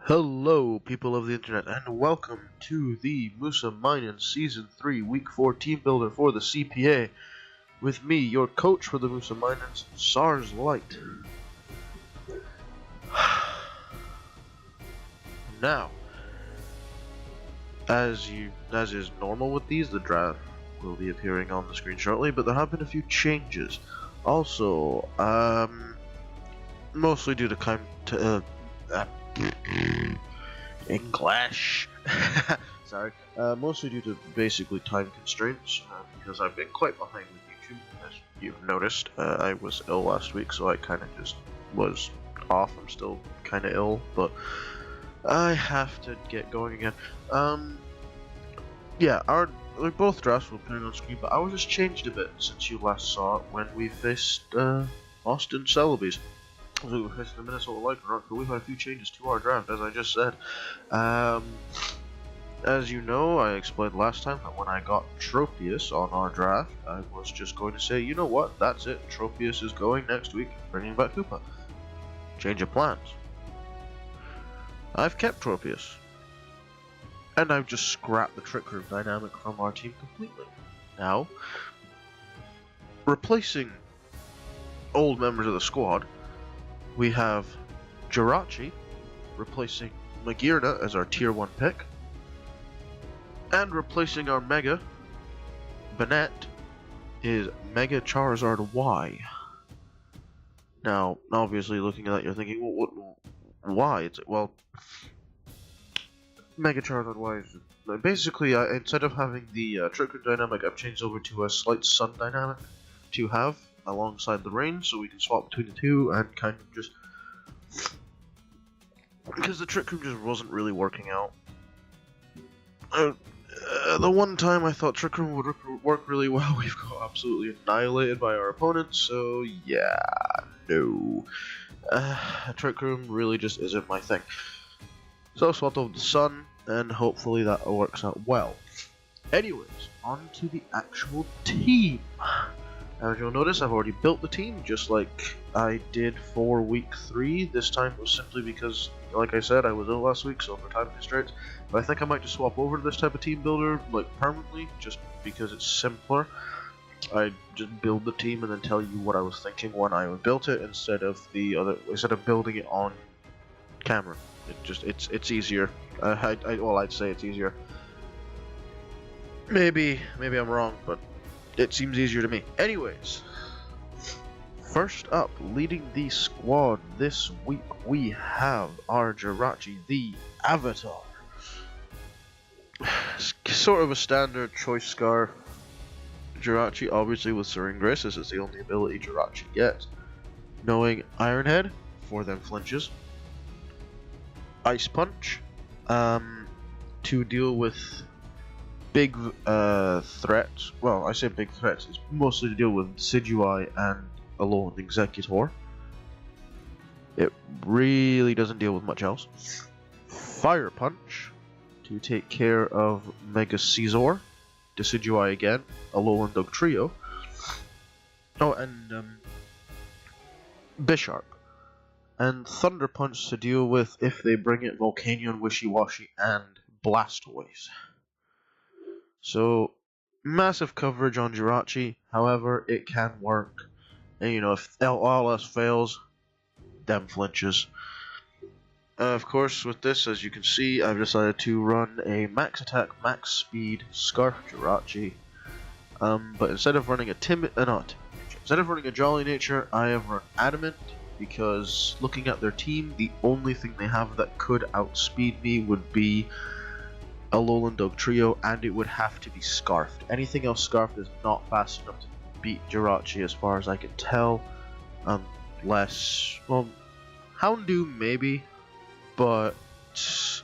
Hello, people of the internet, and welcome to the Mousa Minuns Season 3 Week 4 Team Builder for the CPA, with me, your coach for the Mousa Minuns, SarzeLight. Now, as is normal with these, the draft will be appearing on the screen shortly, but there have been a few changes. Also, mostly due to English. Sorry. Mostly due to basically time constraints, because I've been quite behind with YouTube, as you've noticed. I was ill last week, so I kind of just was off. I'm still kind of ill, but I have to get going again. Yeah, both drafts will appear on screen, but ours has changed a bit since you last saw it when we faced Austin Celebies. We were facing the Minnesota Lycanrocs, but we've had a few changes to our draft, as I just said. As you know, I explained last time that when I got Tropius on our draft, I was just going to say, you know what, that's it, Tropius is going next week, bringing back Koopa. Change of plans. I've kept Tropius. And I've just scrapped the Trick Room dynamic from our team completely. Now, replacing old members of the squad, we have Jirachi replacing Magirna as our tier 1 pick, and replacing our Mega, Bennett, is Mega Charizard Y. Now, obviously looking at that you're thinking, well, why? Well, Mega Charizard Y is basically, instead of having the Trick Room dynamic, I've changed over to a slight Sun dynamic to have alongside the range, so we can swap between the two and kind of just, because the Trick Room just wasn't really working out. The one time I thought Trick Room would work really well, we've got absolutely annihilated by our opponents, so yeah, no. Trick Room really just isn't my thing. So I swapped over the Sun, and hopefully that works out well. Anyways, on to the actual team. As you'll notice, I've already built the team, just like I did for week 3. This time was simply because, like I said, I was ill last week, so for time constraints. But I think I might just swap over to this type of team builder, like, permanently, just because it's simpler. I just build the team and then tell you what I was thinking when I built it, instead of building it on camera. It's easier. I'd say it's easier. Maybe I'm wrong, but it seems easier to me. Anyways, first up, leading the squad this week, we have our Jirachi, the Avatar. Sort of a standard choice scarf. Jirachi, obviously with Syringrace, this is the only ability Jirachi gets. Knowing Iron Head, for them flinches. Ice Punch, to deal with big threats. Well, I say big threats, it's mostly to deal with Decidueye and Alolan Executor. It really doesn't deal with much else. Fire Punch, to take care of Mega Caesar, Decidueye again, Alolan Dugtrio. Oh, and Bisharp. And Thunder Punch to deal with if they bring it Volcanion, Wishy-Washy, and Blastoise. So, massive coverage on Jirachi, however, it can work. And you know, if all else fails, them flinches. Of course, with this, as you can see, I've decided to run a max attack, max speed Scarf Jirachi. But instead of running instead of running a Jolly Nature, I have run Adamant, because looking at their team, the only thing they have that could outspeed me would be Alolan Dugtrio, and it would have to be Scarfed. Anything else Scarfed is not fast enough to beat Jirachi as far as I can tell, unless, well, Houndoom maybe, but as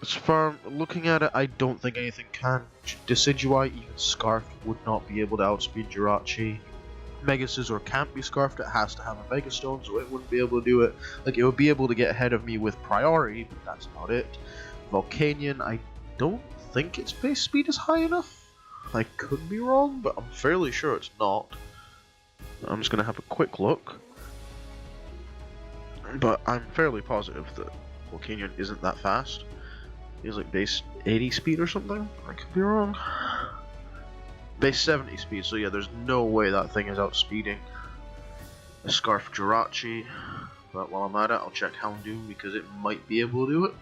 far looking at it, I don't think anything can. Decidueye, even Scarfed, would not be able to outspeed Jirachi. Mega Scizor can't be Scarfed, it has to have a Mega Stone, so it wouldn't be able to do it. Like, it would be able to get ahead of me with priority, but that's about it. Volcanion, I don't think its base speed is high enough. I could be wrong, but I'm fairly sure it's not. I'm just going to have a quick look. But I'm fairly positive that Volcanion isn't that fast. He's like base 80 speed or something? I could be wrong. Base 70 speed, so yeah, there's no way that thing is outspeeding a Scarf Jirachi. But while I'm at it, I'll check Houndoom because it might be able to do it.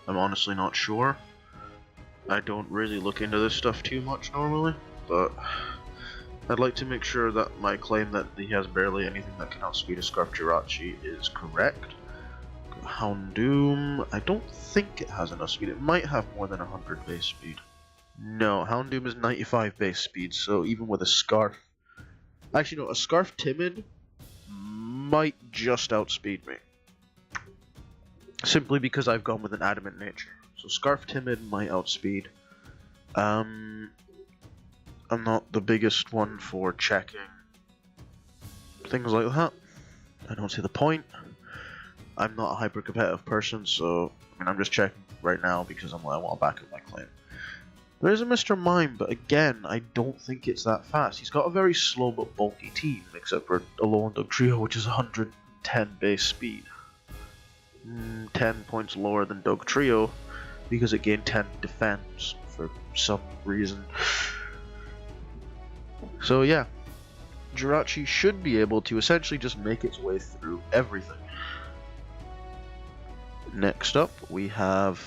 I'm honestly not sure. I don't really look into this stuff too much normally, but I'd like to make sure that my claim that he has barely anything that can outspeed a Scarf Jirachi is correct. Houndoom, I don't think it has enough speed. It might have more than 100 base speed. No, Houndoom is 95 base speed, so even with a Scarf... Actually no, a Scarf Timid might just outspeed me. Simply because I've gone with an Adamant nature. So Scarf Timid might outspeed. I'm not the biggest one for checking things like that. I don't see the point. I'm not a hyper competitive person, so I mean, I'm just checking right now because I want to back up my claim. There is a Mr. Mime, but again, I don't think it's that fast. He's got a very slow but bulky team, except for Alolan Dugtrio, which is 110 base speed. 10 points lower than Dugtrio, because it gained 10 defense for some reason. So yeah, Jirachi should be able to essentially just make its way through everything. Next up, we have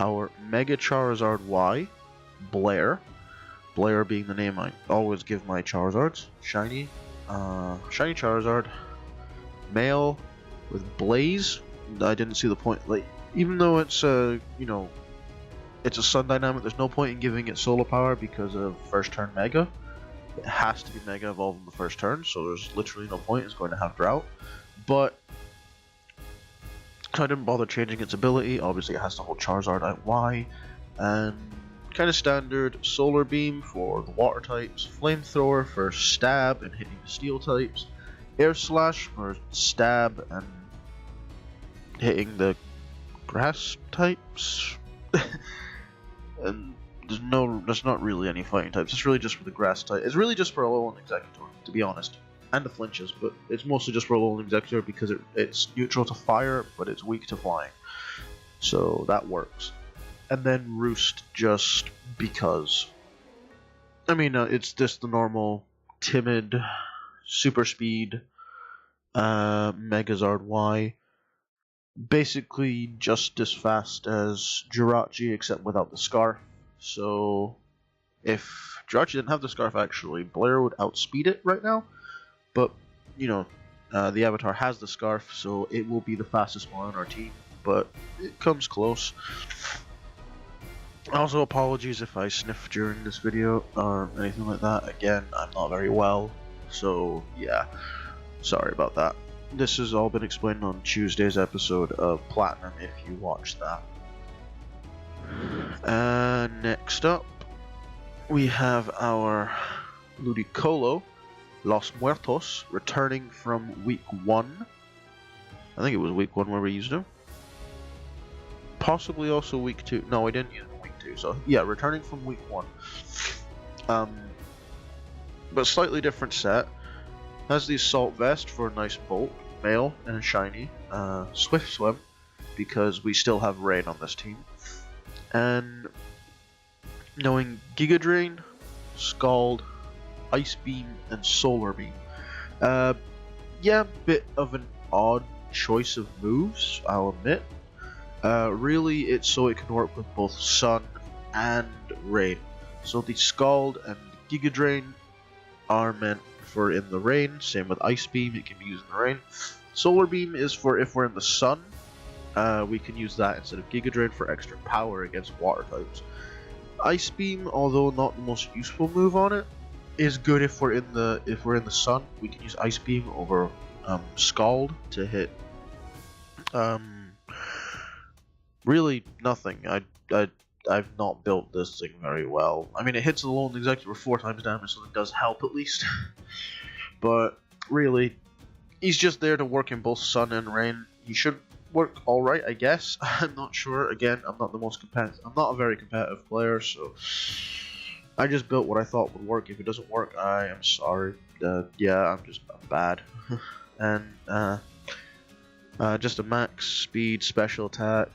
our Mega Charizard Y, Blair. Blair being the name I always give my Charizards. Shiny Charizard, male with Blaze. I didn't see the point. Like, even though it's it's a Sun Dynamic, there's no point in giving it Solar Power because of first turn Mega. It has to be Mega evolved in the first turn, so there's literally no point. It's going to have Drought, but I didn't bother changing its ability. Obviously, it has to hold Charizard at Y, and kind of standard Solar Beam for the Water types, Flamethrower for stab and hitting the Steel types, Air Slash for stab and hitting the Grass types, and there's not really any fighting types. It's really just for the Grass type. It's really just for Alolan Executor, to be honest. And the flinches, but it's mostly just for Alolan Executor because it's neutral to fire, but it's weak to flying. So that works. And then Roost just because. I mean, it's just the normal timid, super speed, Megazard Y. Basically just as fast as Jirachi, except without the Scarf. So if Jirachi didn't have the Scarf, actually, Blair would outspeed it right now. But, the Avatar has the Scarf, so it will be the fastest one on our team, but it comes close. Also, apologies if I sniff during this video, or anything like that. Again, I'm not very well, so yeah, sorry about that. This has all been explained on Tuesday's episode of Platinum, if you watched that. Next up, we have our Ludicolo, Los Muertos, returning from week 1. I think it was week 1 where we used him. Possibly also week 2. No, we didn't use him in week 2. So yeah, returning from week 1. But slightly different set. Has the Assault Vest for a nice bulk, male and shiny. Swift Swim, because we still have Rain on this team. And knowing Giga Drain, Scald, Ice Beam, and Solar Beam. Yeah, bit of an odd choice of moves, I'll admit. Really, it's so it can work with both Sun and Rain. So the Scald and Giga Drain are meant for in the rain, same with Ice Beam, it can be used in the rain. Solar Beam is for if we're in the sun, we can use that instead of Giga Drain for extra power against water types. Ice Beam, although not the most useful move on it, is good if we're in the sun. We can use Ice Beam over Scald to hit really nothing. I've not built this thing very well. I mean, it hits the Alolan Executor 4 times damage, so it does help at least. But really, he's just there to work in both sun and rain. He should work all right, I guess. I'm not sure. Again, I'm not the most competitive. I'm not a very competitive player, so I just built what I thought would work. If it doesn't work, I am sorry. Yeah, I'm bad. And Just a max speed, special attack,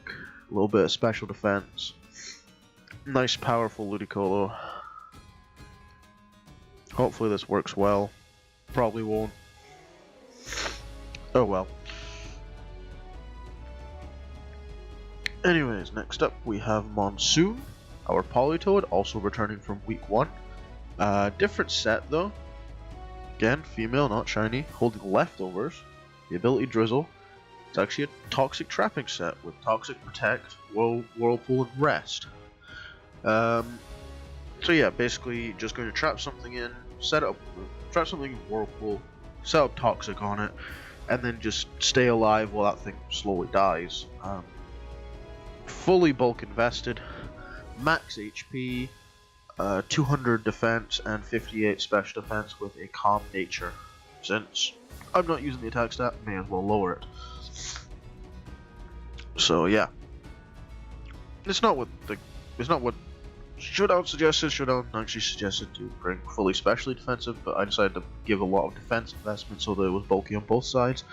a little bit of special defense. Nice powerful Ludicolo. Hopefully this works well. Probably won't. Oh well. Anyways, next up we have Monsoon, our Politoed, also returning from week 1. Different set though. Again, female, not shiny, holding leftovers. The ability Drizzle. It's actually a toxic trapping set with Toxic Protect, Whirlpool, and Rest. So yeah, basically just going to trap something in, trap something in Whirlpool, set up Toxic on it, and then just stay alive while that thing slowly dies. Fully bulk invested, max HP, 200 defense and 58 special defense with a calm nature. Since I'm not using the attack stat, may as well lower it. So yeah, it's not what Showdown suggested. Showdown actually suggested to bring fully specially defensive, but I decided to give a lot of defense investment so that it was bulky on both sides,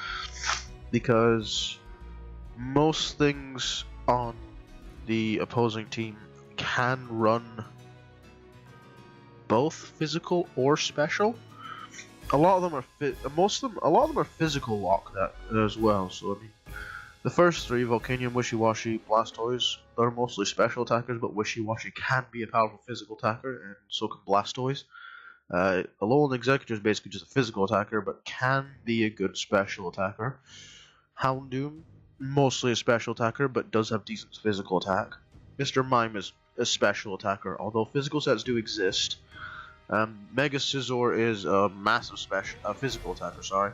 because most things on the opposing team can run both physical or special. A lot of them are physical lock that as well. So I mean, the first 3, Volcanion, Wishy-Washy, Blastoise, they're mostly special attackers, but Wishy-Washy can be a powerful physical attacker, and so can Blastoise. Alolan Executor is basically just a physical attacker, but can be a good special attacker. Houndoom, mostly a special attacker, but does have decent physical attack. Mr. Mime is a special attacker, although physical sets do exist. Mega Scizor is a massive physical attacker, sorry.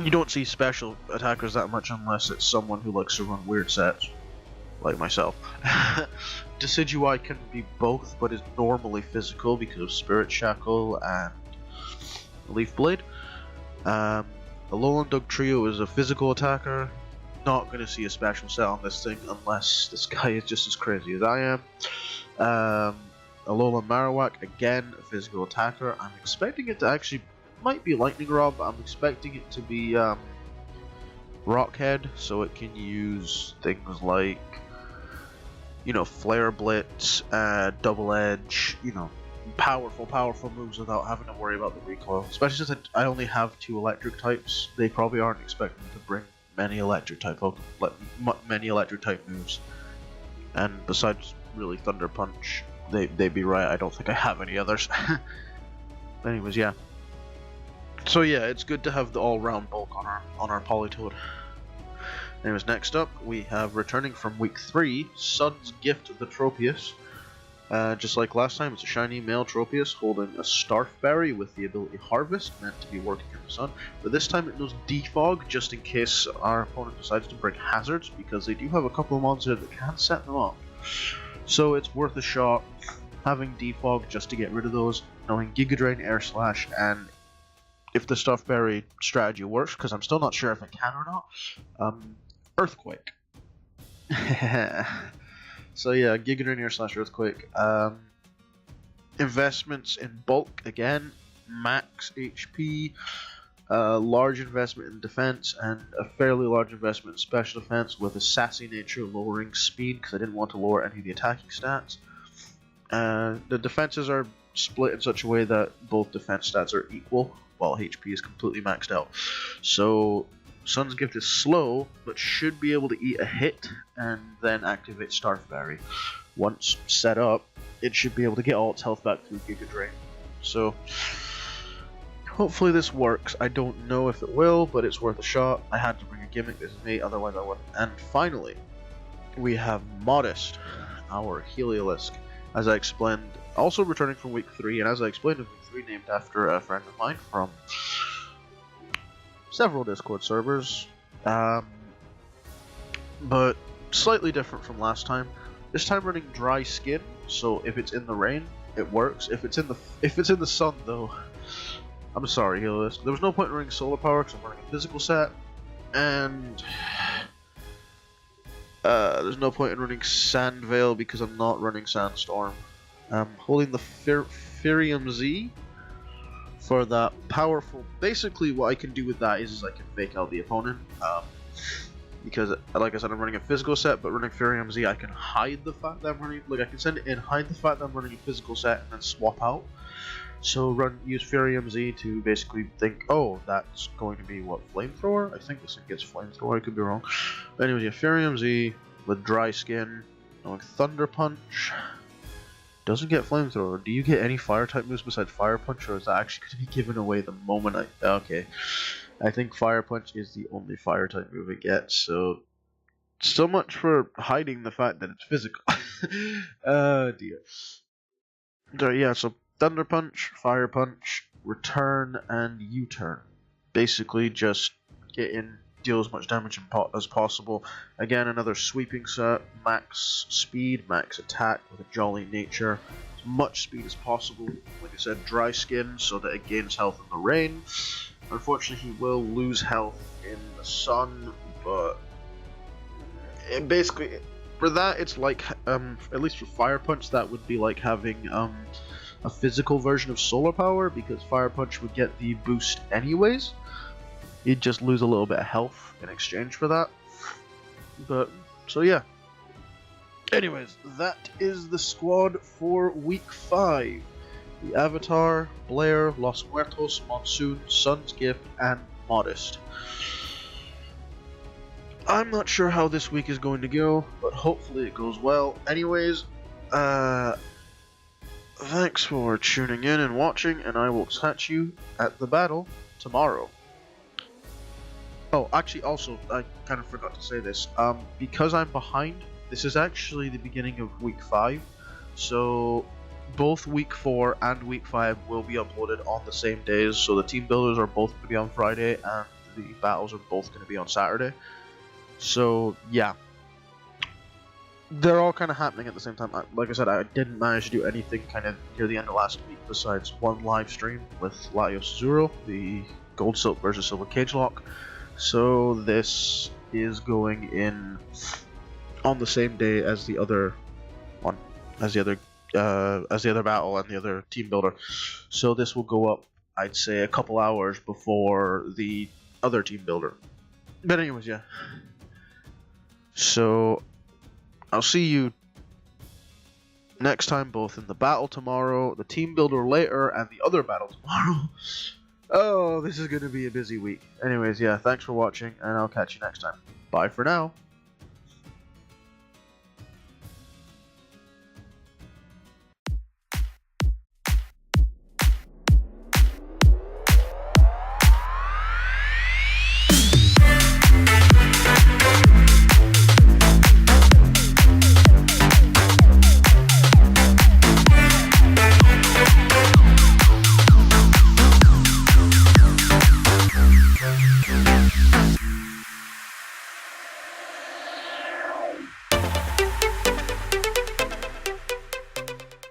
You don't see special attackers that much unless it's someone who likes to run weird sets, like myself. Decidueye can be both, but is normally physical because of Spirit Shackle and Leaf Blade. Alolan Dugtrio is a physical attacker. Not going to see a special set on this thing unless this guy is just as crazy as I am. Alolan Marowak, again, a physical attacker. I'm expecting it to actually, might be Lightning Rod, but I'm expecting it to be Rockhead, so it can use things like, you know, Flare Blitz, Double Edge, you know, powerful moves without having to worry about the recoil. Especially since I only have 2 electric types, they probably aren't expecting to bring many electric type moves. And besides, really, Thunder Punch, they'd be right. I don't think I have any others. Anyways, yeah. So yeah, it's good to have the all-round bulk on our Politoed. Anyways, next up we have returning from week 3, Sun's Gift the Tropius. Just like last time, it's a shiny male Tropius holding a Starfberry with the ability Harvest, meant to be working in the sun. But this time it knows Defog, just in case our opponent decides to bring hazards, because they do have a couple of monsters that can set them up. So it's worth a shot having Defog just to get rid of those, knowing Giga Drain, Air Slash, and if the Starfberry strategy works, because I'm still not sure if it can or not, Earthquake. So yeah, Giga Drain, Air Slash, Earthquake. Investments in bulk, again, max HP, large investment in defense, and a fairly large investment in special defense with a sassy nature lowering speed, because I didn't want to lower any of the attacking stats. The defenses are split in such a way that both defense stats are equal, while HP is completely maxed out. So Sun's Gift is slow, but should be able to eat a hit and then activate Starfberry. Once set up, it should be able to get all its health back through Giga Drain. So hopefully this works. I don't know if it will, but it's worth a shot. I had to bring a gimmick, this is me, otherwise I wouldn't. And finally, we have Modest, our Heliolisk. As I explained, also returning from week 3, and as I explained in week 3, named after a friend of mine from several Discord servers, but slightly different from last time. This time running Dry Skin, so if it's in the rain, it works. If it's in the sun, though, I'm sorry, Heliolisk. There was no point in running Solar Power because I'm running a physical set, and there's no point in running Sandveil because I'm not running Sandstorm. I'm holding the Firium Z for that powerful. Basically, what I can do with that is I can fake out the opponent. Because, like I said, I'm running a physical set, but running Furium Z, I can hide the fact that I'm running. Like, I can send it in, hide the fact that I'm running a physical set, and then swap out. So use Furium Z to basically think, oh, that's going to be what, Flamethrower? I think this thing gets Flamethrower. I could be wrong. But anyways, yeah, Furium Z with Dry Skin, going Thunder Punch. Doesn't get Flamethrower. Do you get any fire type moves besides Fire Punch, or is that actually going to be given away the moment I... Okay. I think Fire Punch is the only fire type move it gets, so much for hiding the fact that it's physical. Oh dear. So yeah, so Thunder Punch, Fire Punch, Return, and U-Turn. Basically just get in, deal as much damage as possible. Again, another sweeping set, max speed, max attack with a jolly nature. As much speed as possible. Like I said, Dry Skin so that it gains health in the rain. Unfortunately, he will lose health in the sun, but basically, for that, it's like, at least for Fire Punch, that would be like having a physical version of Solar Power, because Fire Punch would get the boost anyways. You'd just lose a little bit of health in exchange for that. But, so yeah. Anyways, that is the squad for Week 5. The Avatar, Blair, Los Muertos, Monsoon, Sun's Gift, and Modest. I'm not sure how this week is going to go, but hopefully it goes well. Anyways, thanks for tuning in and watching, and I will catch you at the battle tomorrow. Oh, actually, also, I kind of forgot to say this. Because I'm behind, this is actually the beginning of Week 5, so both Week 4 and Week 5 will be uploaded on the same days, so the team builders are both going to be on Friday, and the battles are both going to be on Saturday. So, yeah. They're all kind of happening at the same time. Like I said, I didn't manage to do anything kind of near the end of last week besides one live stream with Laios Zuro, the Gold Silk versus Silver Cage Lock. So this is going in on the same day as the other one, as the other battle and the other team builder. So this will go up, I'd say, a couple hours before the other team builder. But anyways, yeah. So I'll see you next time, both in the battle tomorrow, the team builder later, and the other battle tomorrow. Oh, this is going to be a busy week. Anyways, yeah, thanks for watching, and I'll catch you next time. Bye for now.